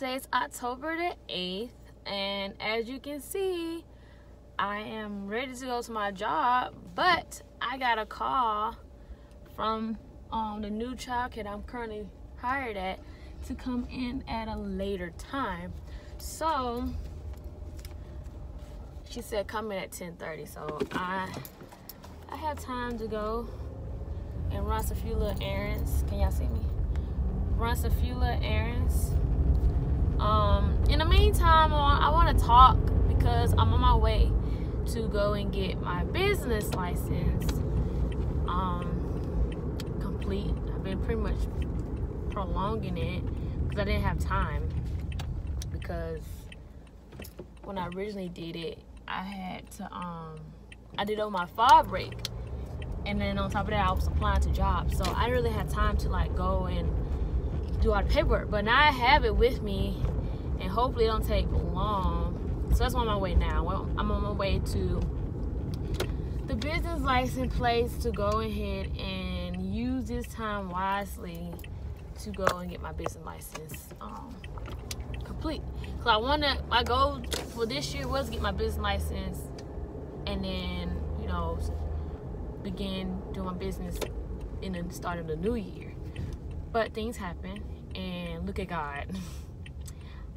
It's October the 8th, and as you can see, I am ready to go to my job, but I got a call from the new childcare I'm currently hired at to come in at a later time. So she said come in at 10:30, so I have time to go and run a few little errands. Can y'all see me? Run a few little errands. In the meantime, I want to talk because I'm on my way to go and get my business license complete. I've been pretty much prolonging it because I didn't have time, because when I originally did it, I had to I did it on my fall break, and then on top of that I was applying to jobs, so I didn't really have time to like go and do all the paperwork. But now I have it with me, and hopefully it don't take long. So that's on my way now. I'm on my way to the business license place to go ahead and use this time wisely to go and get my business license complete. So my goal for this year was to get my business license and then, you know, begin doing my business in the start of the new year. But things happen, and look at God.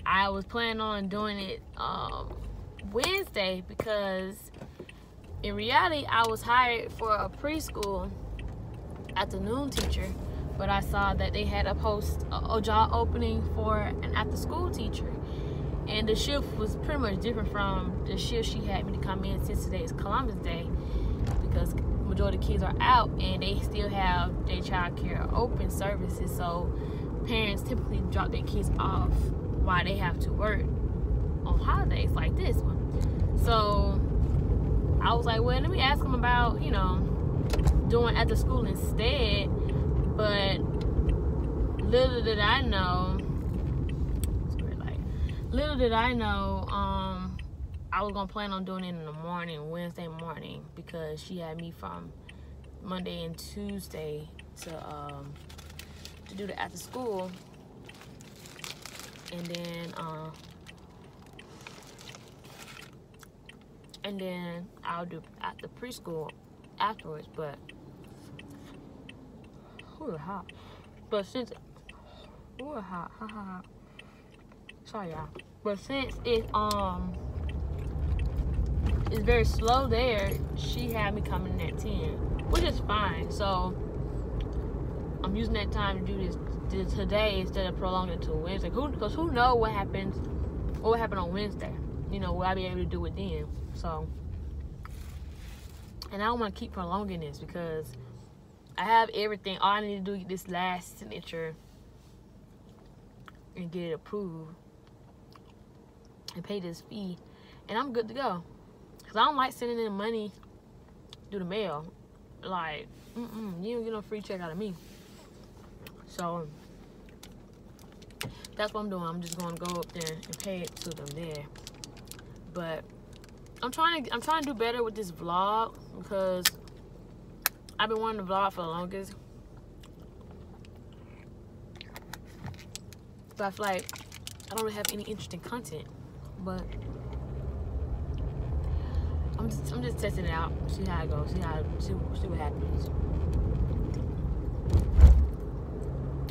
I was planning on doing it Wednesday, because in reality I was hired for a preschool afternoon teacher, but I saw that they had a job opening for an after school teacher, and the shift was pretty much different from the shift she had me to come in, since today is Columbus Day, because the majority of the kids are out and they still have their child care open services. So parents typically drop their kids off while they have to work on holidays like this one. So I was like, well, let me ask them about, you know, doing after school instead. But little did I know, I was gonna plan on doing it in the morning, Wednesday morning, because she had me from Monday and Tuesday to do the after school, and then I'll do at the preschool afterwards. But hot. But since hot. Sorry y'all. But since it's very slow there, she had me coming in at 10, which is fine. So I'm using that time to do this today instead of prolonging it to Wednesday. Because who knows what happened on Wednesday? You know, will I be able to do it then? So, and I don't want to keep prolonging this because I have everything. All I need to do is this last signature and get it approved and pay this fee, and I'm good to go. Because I don't like sending in money through the mail. Like, you don't get no free check out of me. So that's what I'm doing. I'm just gonna go up there and pay it to them there. But I'm trying to do better with this vlog, because I've been wanting to vlog for the longest. But I feel like I don't really have any interesting content. But I'm just testing it out, see how it goes, see what happens.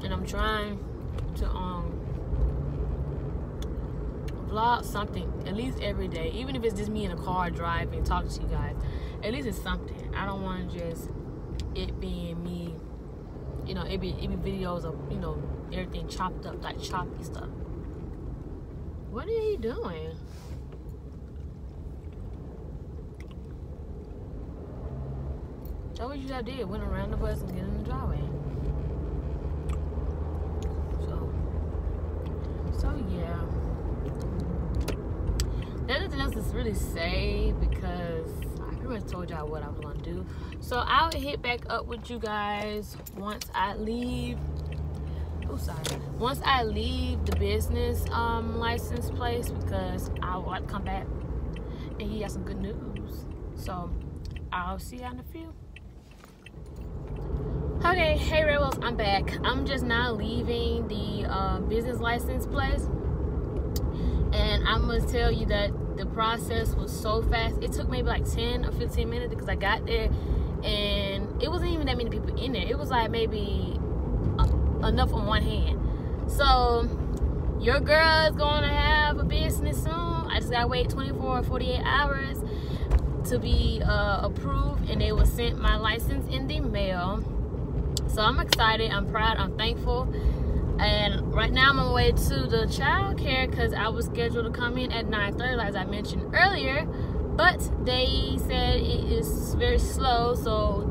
And I'm trying to vlog something at least every day, even if it's just me in a car driving, talking to you guys. At least it's something. I don't want to just it being me, you know, it be videos of, you know, everything chopped up, like choppy stuff. What are you doing? That's what you guys did. Went around the bus and get in the driveway. So yeah. there's nothing else to really say because I pretty much told y'all what I was gonna do. So I'll hit back up with you guys once I leave. Once I leave the business license place, because I want to come back and he got some good news. So I'll see y'all in a few. Okay, hey Rebels, I'm back. I'm just now leaving the business license place, and I must tell you that the process was so fast. It took maybe like 10 or 15 minutes because I got there and it wasn't even that many people in there. It was like maybe enough on one hand. So your girl is gonna have a business soon. I just gotta wait 24 or 48 hours to be approved, and they will send my license in the mail. So I'm excited, I'm proud, I'm thankful. And right now I'm on my way to the child care because I was scheduled to come in at 9:30 as I mentioned earlier, but they said it is very slow, so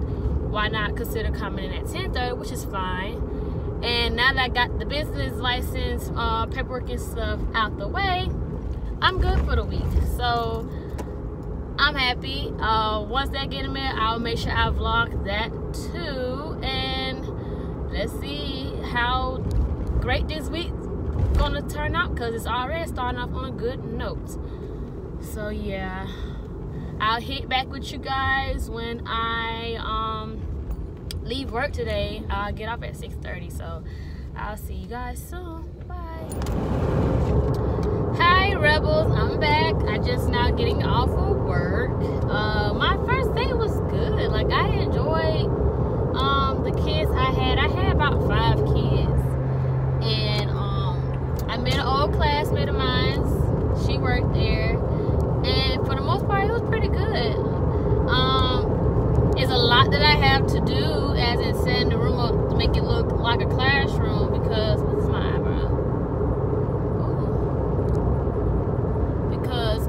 why not consider coming in at 10:30, which is fine. And now that I got the business license paperwork and stuff out the way, I'm good for the week. So I'm happy. Once that get in there, I'll make sure I vlog that too. And let's see how great this week's gonna turn out, because it's already starting off on a good note. So yeah, I'll hit back with you guys when I leave work today. I'll get off at 6:30, so I'll see you guys soon. Bye. Hi Rebels, I'm back. I just now getting off of work. My first day was good. Like, I enjoyed the kids I had. I had about 5 kids, and I met an old classmate of mine. She worked there, and for the most part it was pretty good. It's a lot that I have to do, as in setting the room up to make it look like a classroom, because what's my eyebrow? Because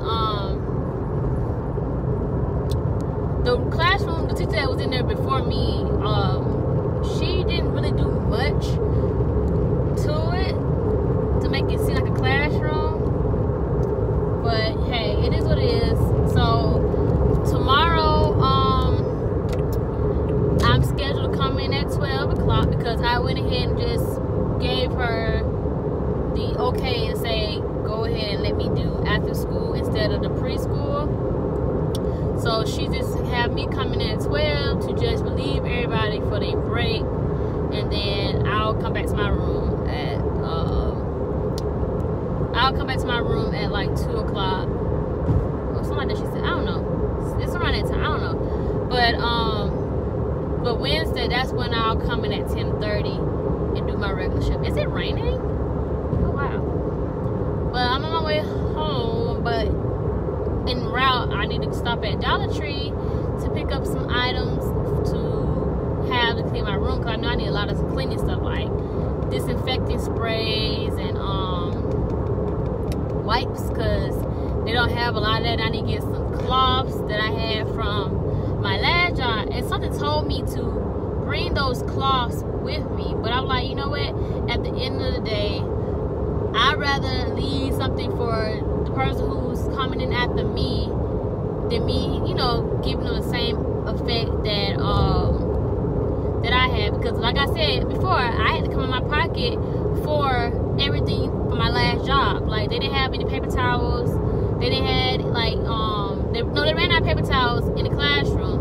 the classroom, the teacher that was in there before me, she didn't really do much to it to make it seem like a classroom. But hey, it is what it is. So tomorrow, I'm scheduled to come in at 12 o'clock because I went ahead and just gave her the okay to say go ahead and let me do after school instead of the preschool. So she just had me coming in at 12 to just relieve everybody for their break, and then I'll come back to my room at like 2 o'clock or something like that. She said, I don't know, it's around that time, I don't know. But Wednesday, that's when I'll come in at 10:30 and do my regular shift. Is it raining? Oh wow. Well, I'm on my way home, but en route I need to stop at Dollar Tree to pick up some items to have to clean my room, because I know I need a lot of cleaning stuff like disinfecting sprays and wipes, because they don't have a lot of that. I need to get some cloths that I had from my last job, and something told me to bring those cloths with me, but I'm like, you know what, at the end of the day, I'd rather leave something for the person who's coming in after me than me, you know, giving them the same effect that that I had. Because like I said before, I had to come in my pocket for everything for my last job. Like, they didn't have any paper towels. They didn't have like they ran out of paper towels in the classroom,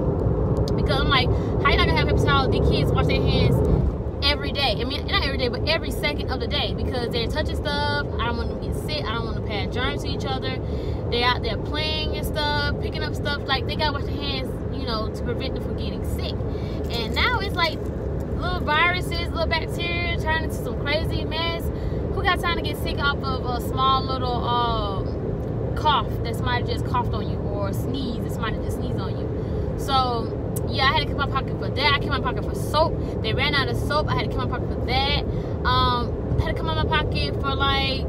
because I'm like, how you not gonna have paper towels? The kids wash their hands every day. I mean, not every day, but every second of the day, because they're touching stuff. I don't want them to get sick. I don't want to pass germs to each other. They're out there playing and stuff, picking up stuff. Like, they gotta wash their hands, you know, to prevent them from getting sick. And now it's like little viruses, little bacteria turning into some crazy mess. Who got time to get sick off of a small little cough that somebody just coughed on you, or sneeze that somebody just sneezed on you? So yeah, I had to keep my pocket for that. I kept my pocket for soap. They ran out of soap. I had to keep my pocket for that. I had to come out my pocket for like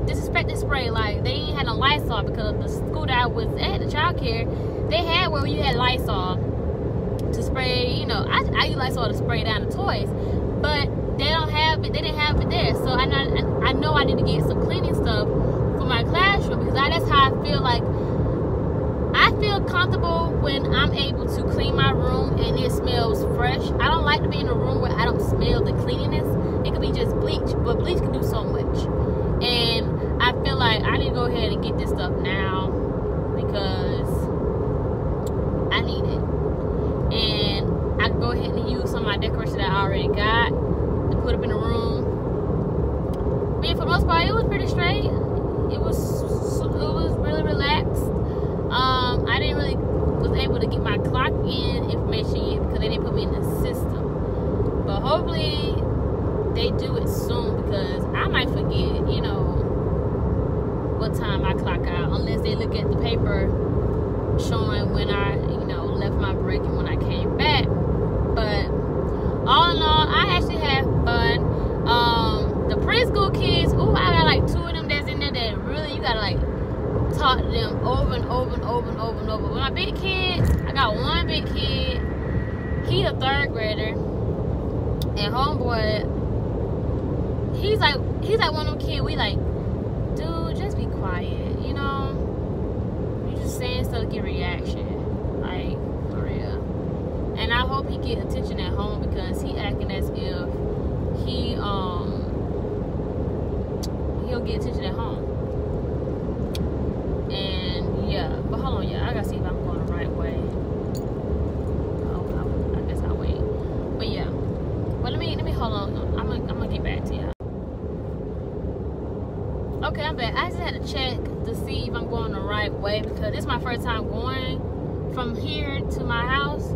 disinfectant spray. Like, they ain't had no Lysol, because the school that I was at, the child care, they had where you had Lysol to spray. You know, I use Lysol to spray down the toys, but they don't have it. They didn't have it there. So I know I need to get some cleaning stuff for my classroom, because that's how I feel. Like, I feel comfortable when I'm able to clean my room and it smells fresh. I don't like to be in a room where I don't smell the cleanliness. It could be just bleach, but bleach can do so much. And I feel like I need to go ahead and get this stuff now because I need it. And I can go ahead and use some of my decorations that I already got to put up in the room. But for the most part, it was pretty straight. It was really relaxed. I didn't really was able to get my clock in information yet because they didn't put me in the system. But hopefully they do it soon, because I might forget, you know, what time I clock out, unless they look at the paper showing when I, you know, left my break and when I came back. But all in all, I actually had fun. The preschool kids, ooh, I got like 2 of them that's in there that really you gotta like talk to them over and over and over and over and over. But my big kids, I got one big kid, he a 3rd grader, and homeboy, he's like one of them kids, we like, dude, just be quiet, you know, you just saying stuff to get reaction, like, for real. And I hope he get attention at home, because he acting as if he'll get attention at home. And yeah, but hold on, yeah, I gotta see if I'm going the right way. Oh, I guess I'll wait. But yeah, but let me hold on. I'm gonna get back to you. Okay, I'm back. I just had to check to see if I'm going the right way, because this is my first time going from here to my house,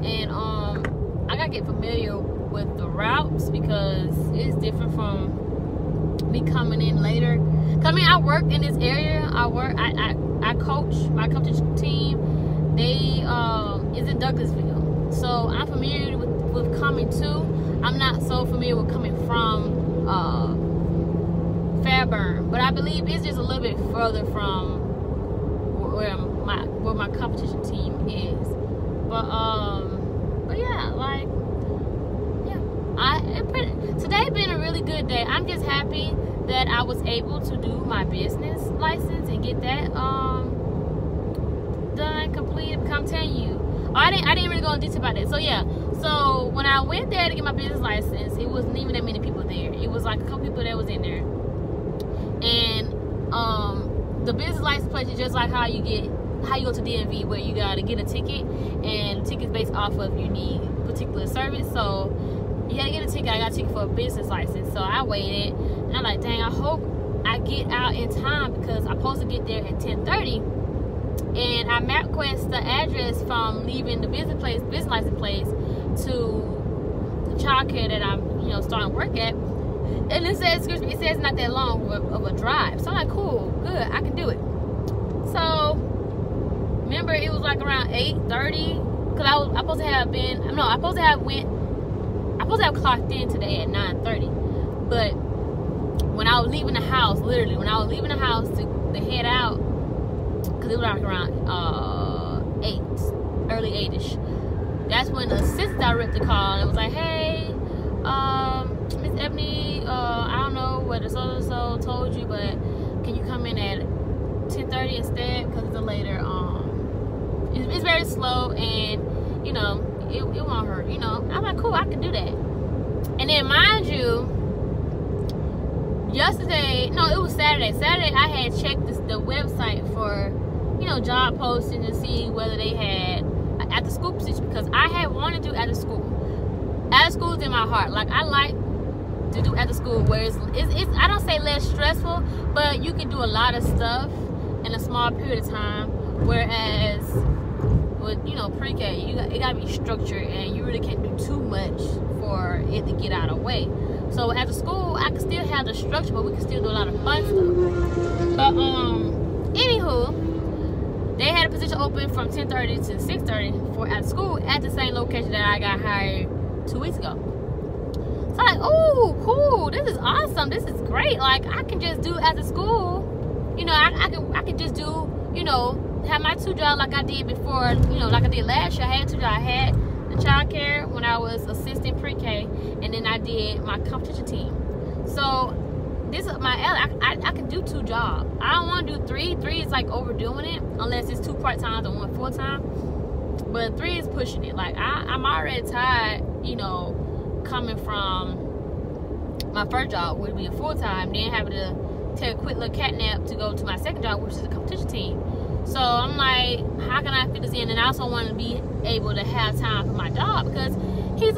and I gotta get familiar with the routes, because it's different from me coming in later. I mean, I work in this area. I coach my competition team. They is in Douglasville, so I'm familiar with coming to. I'm not so familiar with coming from Fairburn, but I believe it's just a little bit further from where my competition team is. But yeah, like, yeah, today been a really good day. I'm just happy that I was able to do my business license and get that done, completed. I'm telling you, I didn't really go into detail about that. So yeah, so when I went there to get my business license, it wasn't even that many people there. It was like a couple people that was in there, and the business license place is just like how you go to DMV, where you gotta get a ticket, and the ticket's based off of you need particular service. So you had to get a ticket. I got a ticket for a business license, so I waited, and I'm like, dang, I hope I get out in time, because I'm supposed to get there at 10:30. And I MapQuest the address from leaving the business license place to the childcare that I'm, you know, starting work at. And it says, excuse me, it says not that long of a drive. So I'm like, cool, good, I can do it. So remember, it was like around 8:30, because I supposed to have clocked in today at 9:30. But when I was leaving the house, literally, when I was leaving the house to head out, because it was like around 8, early 8-ish, that's when the assistant director called and was like, hey, Miss Ebony, I don't know what the so-and-so told you, but can you come in at 10:30 instead, because it's a later, it's very slow, and, you know, it won't hurt, you know. I'm like, cool, I can do that. And then, mind you, it was Saturday. Saturday, I had checked the website for, you know, job postings to see whether they had an after school position, because I had wanted to do after school. After school is in my heart. Like, I like to do after school where it's I don't say less stressful, but you can do a lot of stuff in a small period of time, whereas with, you know, pre-K, it gotta be structured, and you really can't do too much for it to get out of the way. So after school, I can still have the structure, but we can still do a lot of fun stuff. But anywho, they had a position open from 10:30 to 6:30 for after school at the same location that I got hired 2 weeks ago. So I'm like, oh, cool, this is awesome, this is great. Like, I can just do after school, you know, I can just do, you know, have my 2 jobs like I did before, you know, like I did last year. I had 2 jobs. I had the child care when I was assistant pre-K, and then I did my competition team. So this is my I can do 2 jobs. I don't want to do 3. 3 is like overdoing it, unless it's 2 part-times and 1 full-time. But 3 is pushing it. Like, I'm already tired, you know, coming from my first job, would be a full-time, then having to take a quick little cat nap to go to my second job, which is a competition team. So I'm like, how can I fit this in? And I also want to be able to have time for my dog, because he's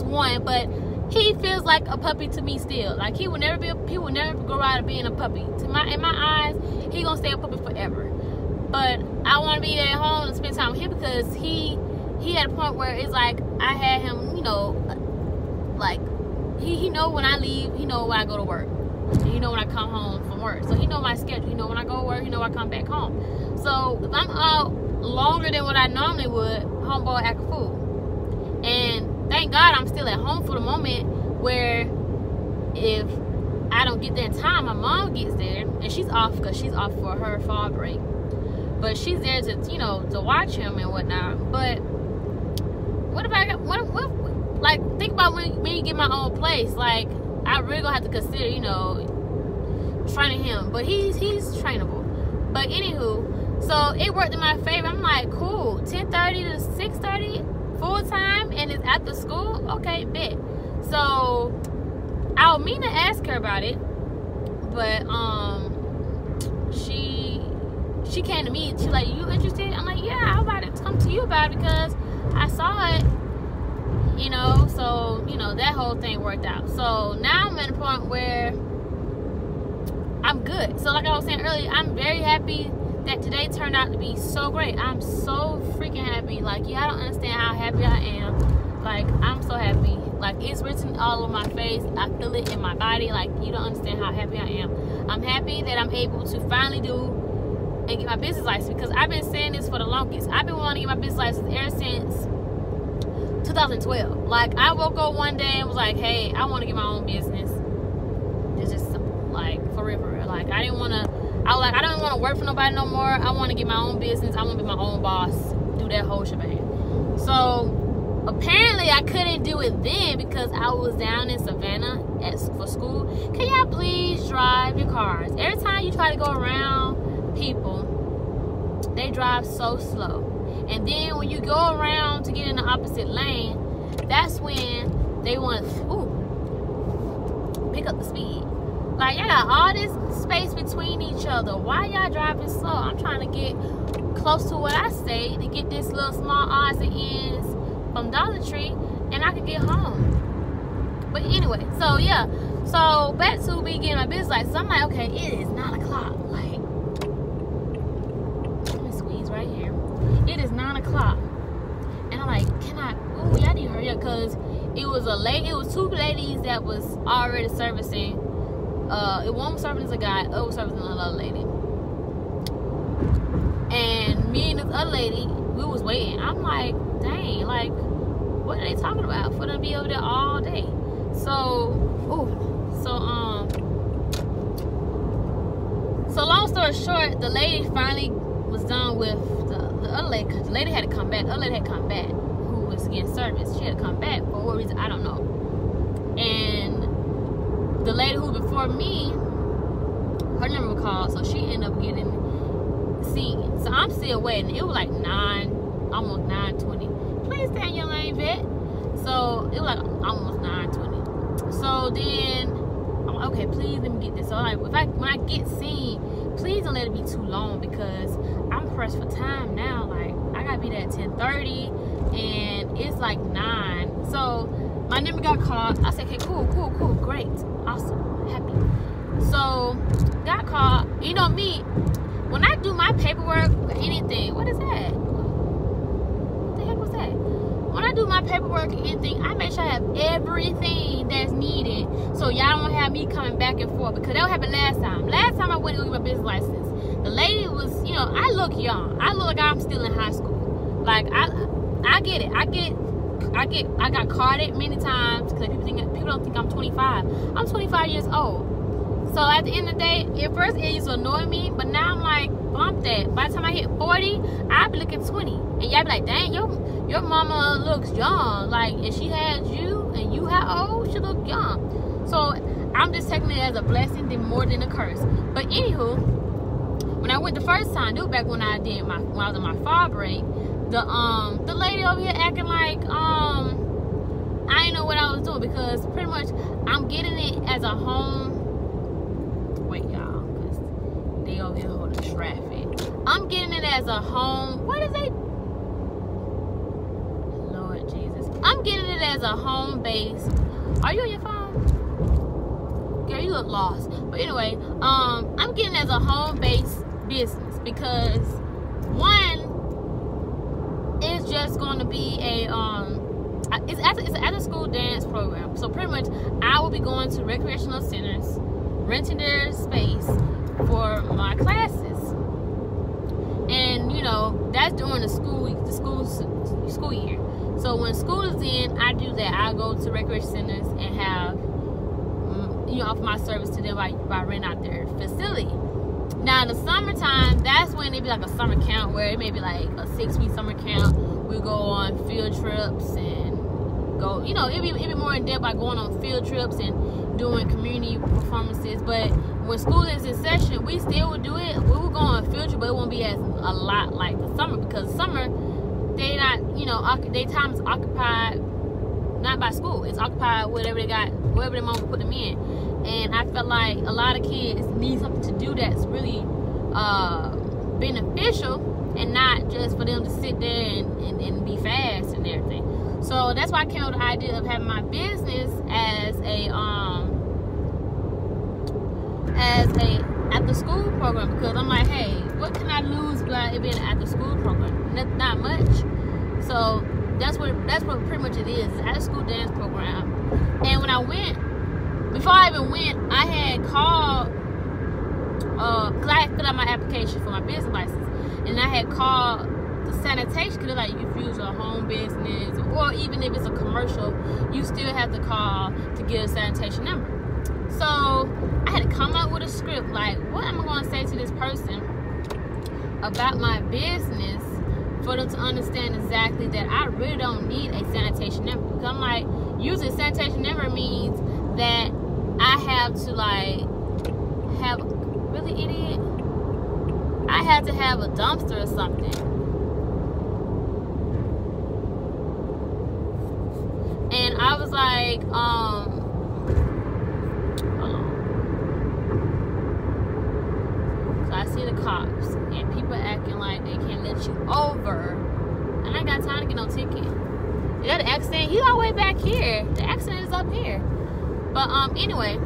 one, but he feels like a puppy to me still. Like, he will never grow out of being a puppy. In my eyes, he gonna stay a puppy forever. But I want to be at home and spend time with him, because he had a point where it's like I had him, you know, like he know when I leave, he know when I go to work, and he know when I come home from work. So he know my schedule. He know when I go to work. He know when I come back home. So if I'm out longer than what I normally would, homeboy act a fool. And thank God I'm still at home for the moment, where if I don't get there in time, my mom gets there, and she's off because she's off for her fall break. But she's there to, you know, to watch him and whatnot. But what if like, think about when you get my own place. Like, I really gonna have to consider, you know, training him. But he's trainable. But anywho, so it worked in my favor. I'm like, cool, 10:30 to 6:30 full time, and it's after school. Okay, bet. So I would mean to ask her about it, but she came to me. She's like, you interested? I'm like, yeah, I'm about to come to you about it, because I saw it, you know. So, you know, that whole thing worked out. So now I'm at a point where I'm good. So like I was saying earlier, I'm very happy that today turned out to be so great. I'm so freaking happy. Like, yeah, I don't understand how happy I am. Like, I'm so happy. Like, it's written all over my face. I feel it in my body. Like, you don't understand how happy I am. I'm happy that I'm able to finally do and get my business license, because I've been saying this for the longest. I've been wanting to get my business license ever since 2012. Like, I woke up one day and was like, hey, I want to get my own business. It's just simple. Like, for real. Like, I don't want to work for nobody no more. I want to get my own business. I want to be my own boss. Do that whole shebang. So apparently I couldn't do it then, because I was down in Savannah for school. Can y'all please drive your cars? Every time you try to go around people, they drive so slow. And then when you go around to get in the opposite lane, that's when they want to pick up the speed. Like, y'all got all this space between each other. Why y'all driving slow? I'm trying to get close to what I say to get this little small odds and ends from Dollar Tree, and I can get home. But anyway, so yeah. So back to me getting my business license. So I'm like, okay, it is 9 o'clock. Like, let me squeeze right here. It is 9 o'clock. And I'm like, y'all need to hurry up, because it was 2 ladies that was already servicing. One was serving as a guy, other was serving another lady. And me and this other lady, we was waiting. I'm like, dang, like, what are they talking about for them to be over there all day? So long story short, the lady finally was done with the other lady, because the lady had to come back. The other lady had to come back, who was getting service. She had to come back for what reason, I don't know. And the lady who was before me, her number was called, so she ended up getting seen. So I'm still waiting. It was like almost 9:20. Please stay in your lane, vet. So it was like almost 9:20. So then I'm like, okay, please let me get this. So like, when I get seen, please don't let it be too long, because I'm pressed for time now. Like, I gotta be there at 10:30, and it's like 9. So my number got called. I said, okay, cool, great, awesome, happy. So got called. You know me, when I do my paperwork or anything, what is that? What the heck was that? When I do my paperwork or anything, I make sure I have everything that's needed, so y'all don't have me coming back and forth, because that what happened last time. Last time I went to get my business license, the lady was, you know, I look young. I look like I'm still in high school. Like, I get it. I got carded many times, because people don't think I'm 25. I'm 25 years old. So at the end of the day, at first it used to annoy me, but now I'm like, bump that. By the time I hit 40, I'll be looking 20. And y'all be like, dang, your mama looks young. Like, if she had you and you how old, she look young. So I'm just taking it as a blessing more than a curse. But anywho, when I went the first time, do back when I was on my fall break, the lady over here acting like I didn't know what I was doing, because pretty much I'm getting it as a home. Wait, y'all, because they over here holding traffic. I'm getting it as a home. What is it? Lord Jesus. I'm getting it as a home base. Are you on your phone? Girl, you look lost. But anyway, I'm getting it as a home base business, because one, it's just going to be a it's an after school dance program. So pretty much I will be going to recreational centers, renting their space for my classes, and you know, that's during the school year. So when school is in, I do that. I go to recreation centers and have you know, offer my service to them by renting out their facility. Now in the summertime, that's when it be like a summer camp, where it may be like a 6-week summer camp. We go on field trips and go, you know, it'd be more in depth by going on field trips and doing community performances. But when school is in session, we still would do it. We will go on field trip, but it won't be as a lot like the summer, because summer, they not, you know, their time is occupied not by school. It's occupied whatever they got, wherever their mom put them in. And I felt like a lot of kids need something to do that's really beneficial, and not just for them to sit there and be fast and everything. So that's why I came up with the idea of having my business as a after school program, because I'm like, hey, what can I lose by it being an after school program? Not much. So that's what pretty much it is. It's an after school dance program. And when I went, before I even went, I had called, because I had filled out my application for my business license, and I had called the sanitation, because they're like, if you use a home business, or even if it's a commercial, you still have to call to get a sanitation number. So I had to come up with a script, like, what am I going to say to this person about my business for them to understand exactly that I really don't need a sanitation number. Because I'm like, using a sanitation number means that I have to, like, have, really, idiot? I have to have a dumpster or something. And I was like, hold on. So I see the cops, and people acting like they can't let you over. And I ain't got time to get no ticket. You got an accident? He's all the way back here. The accident is up here. But anyway,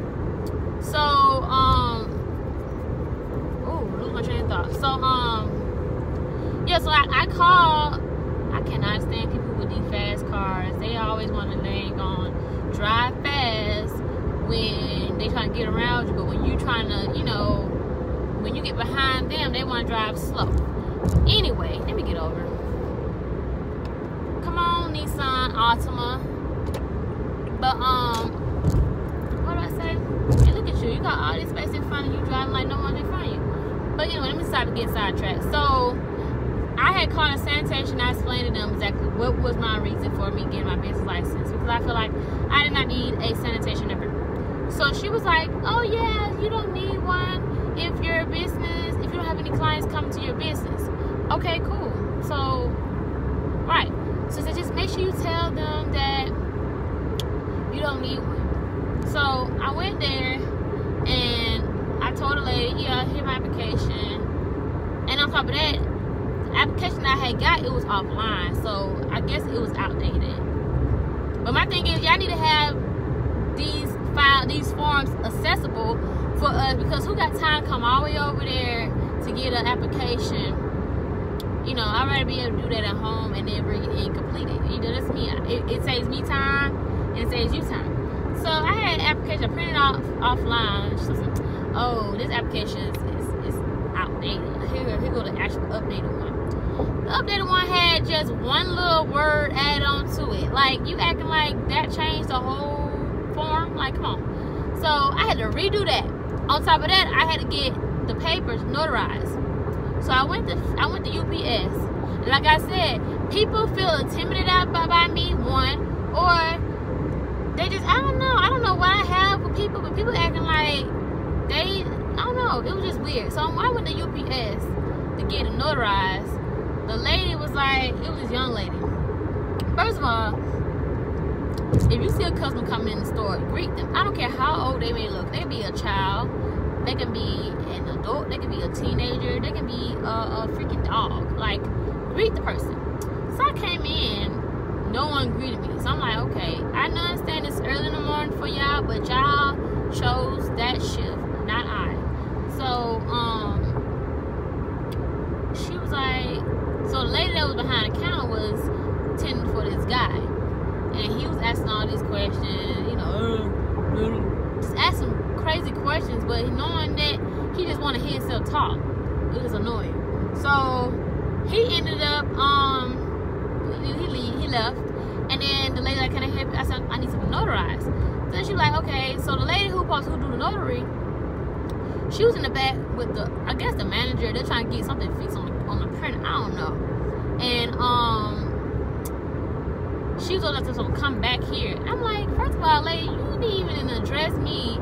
so lose my train of thought. So yeah, so I called. I cannot stand people with these fast cars. They always want to drive fast when they trying to get around you, but when you trying to, you know, when you get behind them, they want to drive slow. Anyway, let me get over. Come on, Nissan Altima. But what do I say? Hey, look at you. You got all this space in front of you, driving like no one's in front of you. But anyway, let me stop and get sidetracked. So I had called a sanitation. I explained to them exactly what was my reason for me getting my business license, because I feel like I did not need a sanitation number. So she was like, oh yeah, you don't need one if you're a business, if you don't have any clients coming to your business. Okay, cool. So, right. So just make sure you tell them that you don't need one. So I went there and I told the lady, yeah, here's my application. And on top of that, the application I had got, it was offline. So I guess it was outdated. But my thing is, y'all need to have these forms accessible for us, because who got time to come all the way over there to get an application? You know, I'd rather be able to do that at home and then bring it in completed. You know, that's me. It saves me time and it saves you time. So I had an application, I printed off offline. She was like, oh, this application is outdated. Here go the actual updated one. The updated one had just one little word added on to it. Like, you acting like that changed the whole form? Like, come on. So I had to redo that. On top of that, I had to get the papers notarized. So I went to UPS. And like I said, people feel intimidated by me, one, or they just, I don't know what I have with people, but people acting like they, I don't know, it was just weird. So I went to UPS to get it notarized. The lady was like, it was this young lady. First of all, if you see a customer coming in the store, greet them. I don't care how old they may look. They can be a child, they can be an adult, they can be a teenager, they can be a freaking dog. Like, greet the person. So I came in, no one greeted me. So I'm like, okay, I understand it's early in the morning for y'all, but y'all chose that shift, not I. So she was like, so the lady that was behind the counter was tending for this guy, and he was asking all these questions, you know, just asking crazy questions, but knowing that he just wanted to hear himself talk. It was annoying. So he ended up he left, and then the lady like, can I help you? I said, I need something notarized. So then she was like, okay. So the lady who do the notary, she was in the back with the, I guess the manager. They're trying to get something fixed on the printer. I don't know. And she was like, so come back here. I'm like, first of all, lady, you didn't even address me.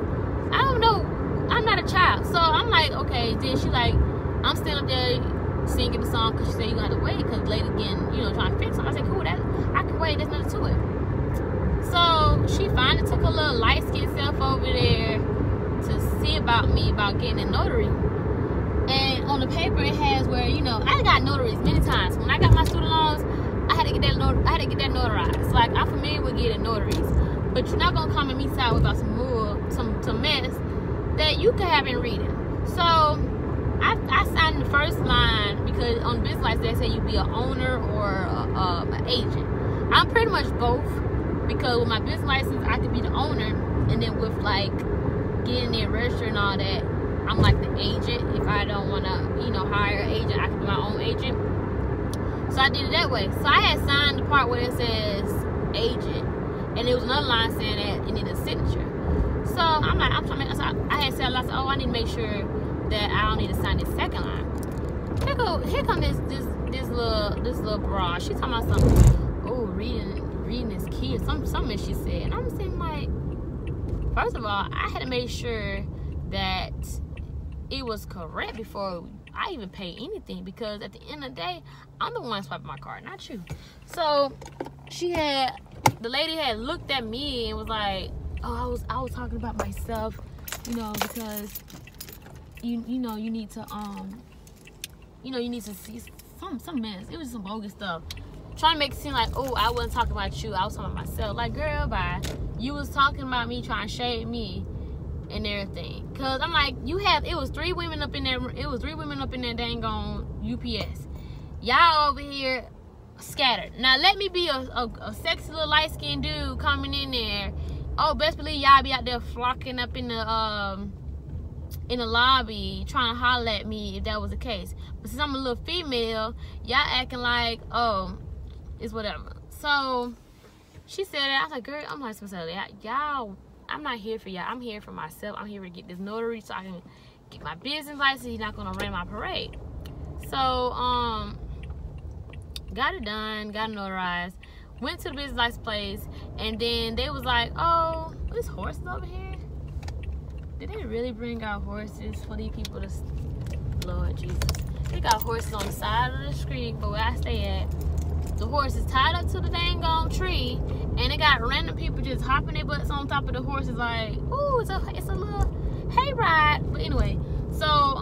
I don't know. I'm not a child. So I'm like, okay. Then she like, I'm standing up there singing the song because she said you got to wait because the lady again, you know, trying to fix something. I said, cool, that I can wait. There's nothing to it. So she finally took her little light-skinned self over there to see about me, about getting a notary. And on the paper it has where, you know, I got notaries many times. When I got my student loans, I had to get that notarized. Like, I'm familiar with getting notaries, but you're not gonna come at me side about some mess that you could have been reading. So I signed the first line because on business license they say you be an owner or an agent. I'm pretty much both, because with my business license I could be the owner, and then with like getting there registered and all that, I'm like the agent. If I don't want to, you know, hire an agent, I can be my own agent. So I did it that way. So I had signed the part where it says agent, and there was another line saying that it needed a signature. So I'm like, so I had said, oh, I need to make sure that I don't need to sign this second line. Here come this little broad. She talking about something. Oh, reading is key, or something she said. And I'm saying, like, first of all, I had to make sure that it was correct before I even pay anything, because at the end of the day, I'm the one swiping my card, not you. So the lady had looked at me and was like, oh, I was talking about myself, you know, because you know you need to see some mess. It was some bogus stuff, trying to make it seem like, oh, I wasn't talking about you, I was talking about myself. Like, girl, bye. You was talking about me, trying to shade me and everything. Cause I'm like, it was 3 women up in there. It was 3 women up in there dang on UPS. Y'all over here scattered. Now let me be a sexy little light skinned dude coming in there. Oh, best believe y'all be out there flocking up in the lobby trying to holler at me if that was the case. But since I'm a little female, y'all acting like, oh, it's whatever. So she said that. I was like, girl, I'm like, y'all, I'm not here for y'all. I'm here for myself. I'm here to get this notary so I can get my business license. He's not gonna run my parade. So got it done, got it notarized, went to the business license place, and then they was like, oh, there's horses over here. Did they really bring out horses for these people to, Lord Jesus. They got horses on the side of the street, but where I stay at, the horse is tied up to the dang on tree, and they got random people just hopping their butts on top of the horses like, ooh, it's a little hay ride. But anyway, so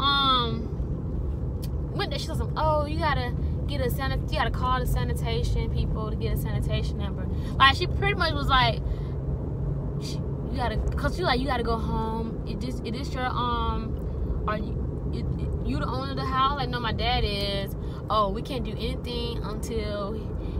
went there. She was like, oh, you gotta call the sanitation people to get a sanitation number. Like, she pretty much was like, you gotta go home. It is your are you the owner of the house? Like, no, my dad is. Oh, we can't do anything until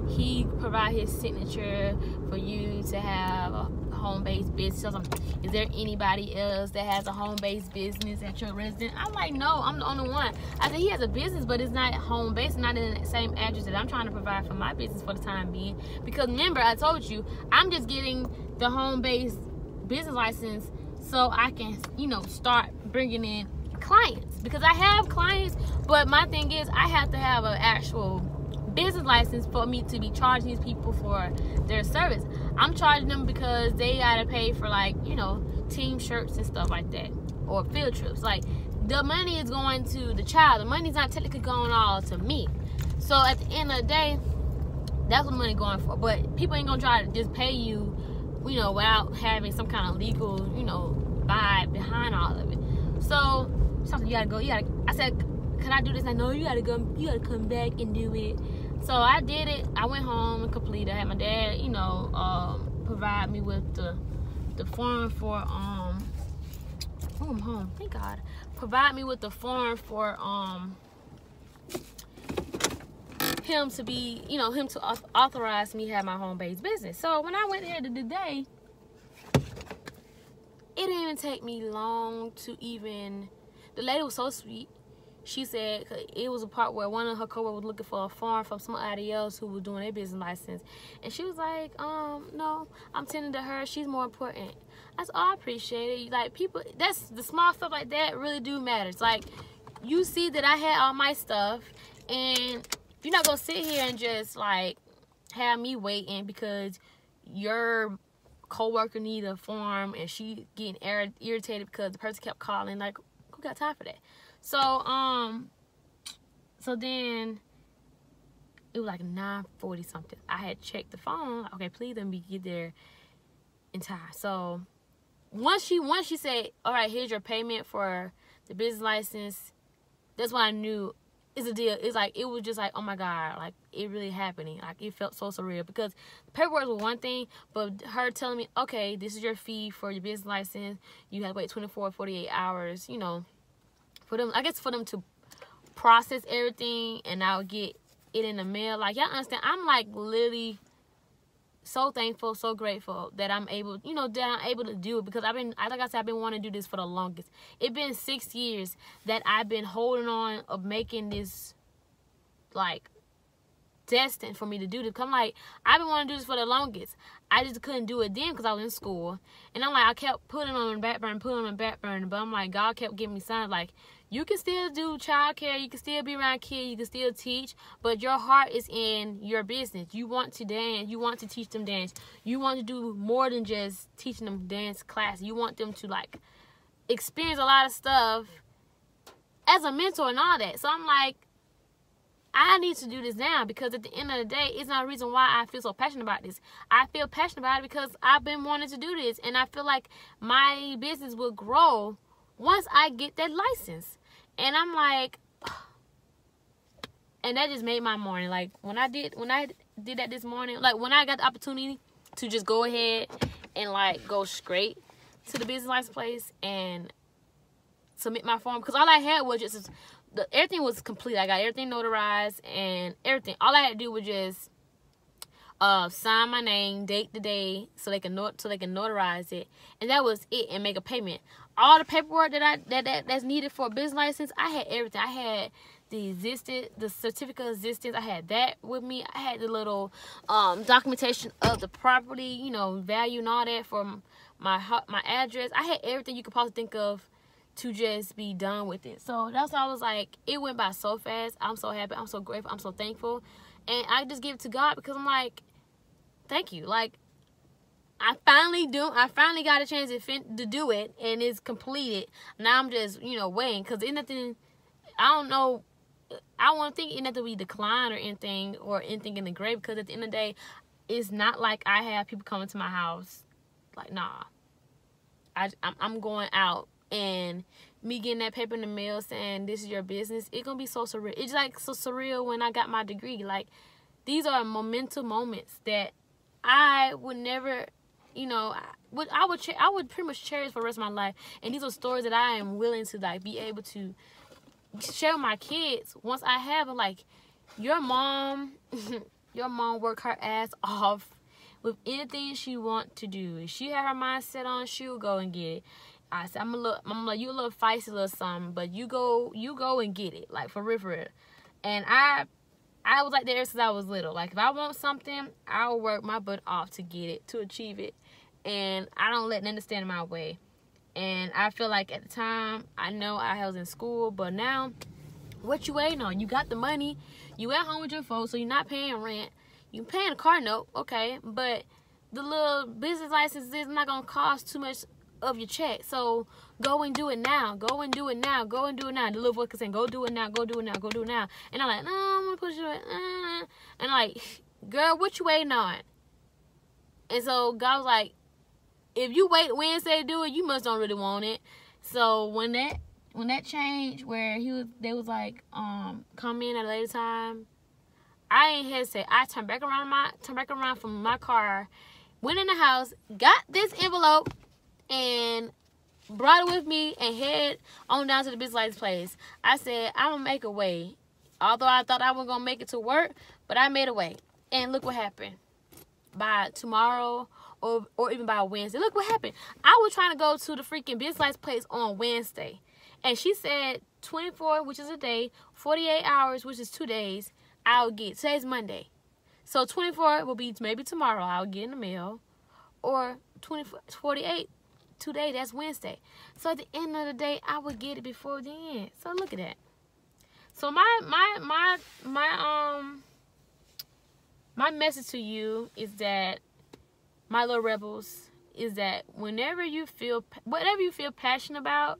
he provide his signature for you to have a home-based business. So is there anybody else that has a home-based business at your residence? I'm like, no, I'm the only one. I said, he has a business, but it's not home-based, not in the same address that I'm trying to provide for my business for the time being. Because remember, I told you, I'm just getting the home-based business license so I can, you know, start bringing in clients. Because I have clients, but my thing is I have to have an actual business license for me to be charging these people for their service. I'm charging them because they gotta pay for, like, you know, team shirts and stuff like that, or field trips. Like, the money is going to the child. The money's not technically going all to me. So at the end of the day, that's what money going for. But people ain't gonna try to just pay you, you know, without having some kind of legal, you know, vibe behind all of it. So something you gotta go. I said, can I do this? I know you gotta go. You gotta come back and do it. So I did it. I went home and completed. I had my dad, you know, provide me with the form for oh, I'm home. Thank God. Provide me with the form for him to be, you know, him to authorize me to have my home-based business. So when I went there today, it didn't even take me long to even. The lady was so sweet. She said it was a part where one of her coworkers was looking for a form from somebody else who was doing their business license, and she was like, no, I'm tending to her. She's more important. I said, oh, I appreciate it. Like, people, that's the small stuff like that really do matter. It's like, you see that I had all my stuff, and you're not gonna sit here and just like have me waiting because your coworker need a form and she getting irritated because the person kept calling. Like, who got time for that? So then it was like 9:40 something. I had checked the phone. Like, okay, please let me get there in time. So once she said, all right, here's your payment for the business license, that's when I knew it's a deal. It's like, it was just like, oh my God, like, it really happening. Like, it felt so surreal because the paperwork was one thing, but her telling me, okay, this is your fee for your business license. You have to wait 24 or 48 hours, you know, for them, I guess, for them to process everything, and I'll get it in the mail. Like, y'all understand, I'm like literally so thankful, so grateful that I'm able, you know, that I'm able to do it, because like I said, I've been wanting to do this for the longest. It's been 6 years that I've been holding on of making this, like, destined for me to do this. Cause I'm like, I've been wanting to do this for the longest. I just couldn't do it then because I was in school, and I'm like, I kept putting on the back burner, but I'm like, God kept giving me signs like, you can still do childcare, you can still be around kids, you can still teach, but your heart is in your business. You want to dance, you want to teach them dance, you want to do more than just teaching them dance class. You want them to, like, experience a lot of stuff as a mentor and all that. So I'm like, I need to do this now, because at the end of the day, it's not a reason why I feel so passionate about this. I feel passionate about it because I've been wanting to do this, and I feel like my business will grow once I get that license. And I'm like, and that just made my morning. Like, when I did that this morning, like, when I got the opportunity to just go ahead and, like, go straight to the business license place and submit my form, because all I had was just everything was complete. I got everything notarized and everything. All I had to do was just sign my name, date the day, so they can notarize it, and that was it, and make a payment. All the paperwork that's needed for a business license, I had everything. I had the certificate of existence. I had that with me. I had the little documentation of the property, you know, value and all that for my address. I had everything you could possibly think of to just be done with it. So that's why I was like, it went by so fast. I'm so happy. I'm so grateful. I'm so thankful. And I just give it to God, because I'm like, thank you. Like, I finally got a chance to do it, and it's completed. Now I'm just, you know, waiting, because it's nothing, I don't know, I won't think it nothing we decline or anything in the grave, because at the end of the day, it's not like I have people coming to my house. Like, nah. I'm going out, and me getting that paper in the mail saying this is your business, it's gonna be so surreal. It's like so surreal when I got my degree. Like, these are momentous moments that I would never, you know, I would pretty much cherish for the rest of my life. And these are stories that I am willing to, like, be able to share with my kids once I have them. Like, your mom worked her ass off with anything she want to do. If she had her mind set on, she'll go and get it. I said, I'm like, you a little feisty, a little something, but you go and get it, like, for real, for real. And I was like that since I was little. Like, if I want something, I'll work my butt off to get it, to achieve it, and I don't let nothing stand in my way. And I feel like at the time, I know I was in school, but now What you waiting on? You got the money. You at home with your folks, so you're not paying rent. You paying a car note, okay, but the little business license is not gonna cost too much of your check. So go and do it now. Go and do it now. Go and do it now. The little voice is saying, go do it now. Go do it now. Go do it now. And I'm like, no, I'm gonna push it. And I'm like, girl, what you waiting on? And so God was like, if you wait Wednesday to do it, you must don't really want it. So when that changed, where they was like, come in at a later time, I ain't hesitate. I turned back around from my car, went in the house, got this envelope, and brought it with me and head on down to the business license place. I said, I'm gonna make a way. Although I thought I wasn't gonna make it to work, but I made a way. And look what happened. By tomorrow or even by Wednesday, look what happened. I was trying to go to the freaking business license place on Wednesday. And she said 24, which is a day, 48 hours, which is 2 days, I'll get. Today's Monday. So 24 will be maybe tomorrow I'll get in the mail. Or 48, 2 days, that's Wednesday. So at the end of the day, I would get it before the end. So look at that. So my message to you is that, my little rebels, is that whatever you feel passionate about,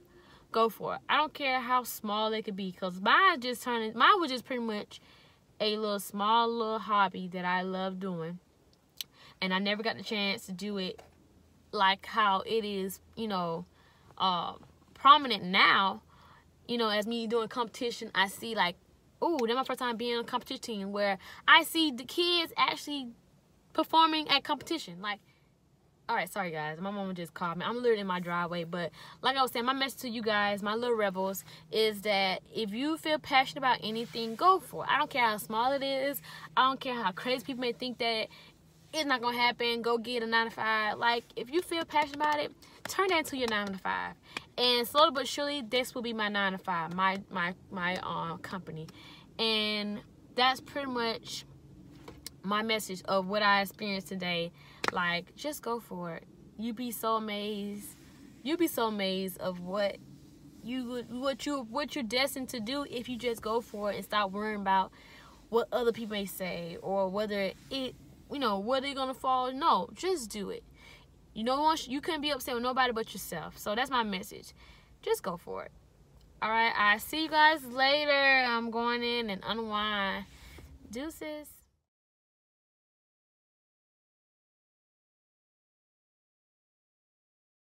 go for it. I don't care how small it could be, because mine was just pretty much a small little hobby that I love doing, and I never got the chance to do it like how it is, prominent now. As me doing competition, I see like, ooh, that's my first time being on a competition team where I see the kids actually performing at competition. Like, all right, sorry guys, my mama just called me. I'm literally in my driveway, but like I was saying, my message to you guys, my little rebels, is that if you feel passionate about anything, go for it. I don't care how small it is. I don't care how crazy people may think that it's not gonna happen. Go get a 9 to 5. Like, if you feel passionate about it, turn that into your 9 to 5. And slowly but surely, this will be my 9 to 5, my company. And that's pretty much my message of what I experienced today. Like, just go for it. You'd be so amazed. You'd be so amazed of what you're destined to do if you just go for it and stop worrying about what other people may say, or whether whether they're gonna fall. No, just do it. You couldn't be upset with nobody but yourself. So that's my message. Just go for it. All right, I see you guys later. I'm going in and unwind. Deuces.